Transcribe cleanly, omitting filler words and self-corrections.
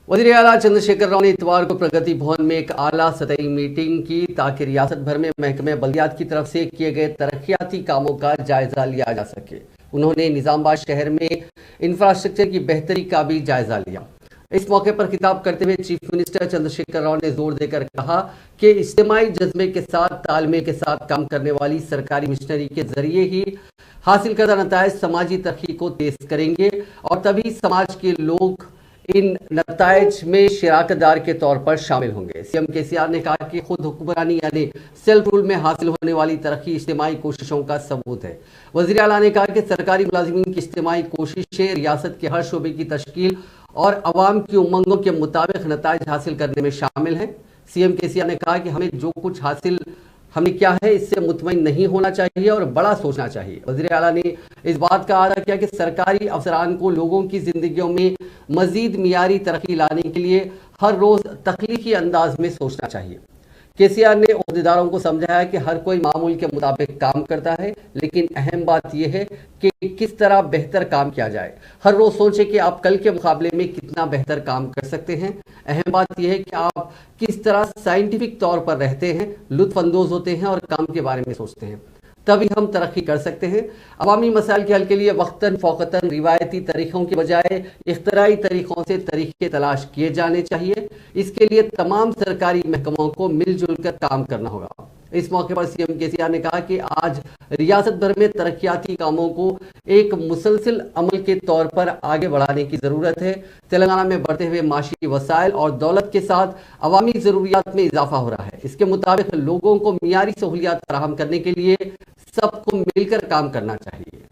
वज़ीर आला चंद्रशेखर राव ने इतवार को प्रगति भवन में एक आला सतही मीटिंग की ताकि रियासत भर में महकमे बल्दियात की तरफ से किए गए तरक्याती कामों का जायजा लिया जा सके। उन्होंने निजामाबाद शहर में इंफ्रास्ट्रक्चर की बेहतरी का भी जायजा लिया। इस मौके पर खिताब करते हुए चीफ मिनिस्टर चंद्रशेखर राव ने जोर देकर कहा कि इज्तिमाई जज्बे के साथ तालमेल के साथ काम करने वाली सरकारी मिशनरी के जरिए ही हासिल करदा नताइज समाजी तरक्की को तेज करेंगे और तभी समाज के लोग इन नताइज में शराकतदार के तौर पर शामिल होंगे। सीएम केसीआर ने कहा कि खुद हुक्मरानी यानी सेल्फ रूल में हासिल होने वाली तरक्की इज्तिमाई कोशिशों का सबूत है। वज़ीर आला ने कहा कि सरकारी मुलाजिमीन की इज्तिमाई कोशिशें रियासत के हर शोबे की तश्कील और अवाम की उमंगों के मुताबिक नताइज हासिल करने में शामिल हैं। सीएम केसीआर ने कहा कि हमें जो कुछ हासिल हमने क्या है इससे मुतमईन नहीं होना चाहिए और बड़ा सोचना चाहिए। वज़ीर आला ने इस बात का अदा किया कि सरकारी अफसरान को लोगों की जिंदगियों में मजीद मियारी तरक्की लाने के लिए हर रोज तख्लीकी अंदाज में सोचना चाहिए। केसीआर ने ओहदेदारों को समझाया कि हर कोई मामूल के मुताबिक काम करता है, लेकिन अहम बात यह है कि किस तरह बेहतर काम किया जाए। हर रोज सोचें कि आप कल के मुकाबले में कितना बेहतर काम कर सकते हैं। अहम बात यह है कि आप किस तरह साइंटिफिक तौर पर रहते हैं, लुत्फ अंदोज होते हैं और काम के बारे में सोचते हैं, तभी हम तरक्की कर सकते हैं। अवामी मसाइल के हल के लिए वक्तन फ़ौक़तन रिवायती तरीक़ों के बजाय इख्तराई तरीक़ों से तरीक़े तलाश किए जाने चाहिए। इसके लिए तमाम सरकारी महकमों को मिलजुल कर काम करना होगा। इस मौके पर सीएम केसीआर ने कहा कि आज रियासत भर में तरक्याती कामों को एक मुसलसिल अमल के तौर पर आगे बढ़ाने की ज़रूरत है। तेलंगाना में बढ़ते हुए माशी वसाइल और दौलत के साथ अवामी ज़रूरियात में इजाफा हो रहा है। इसके मुताबिक लोगों को मियारी सहूलियात फराहम करने के लिए सबको मिलकर काम करना चाहिए।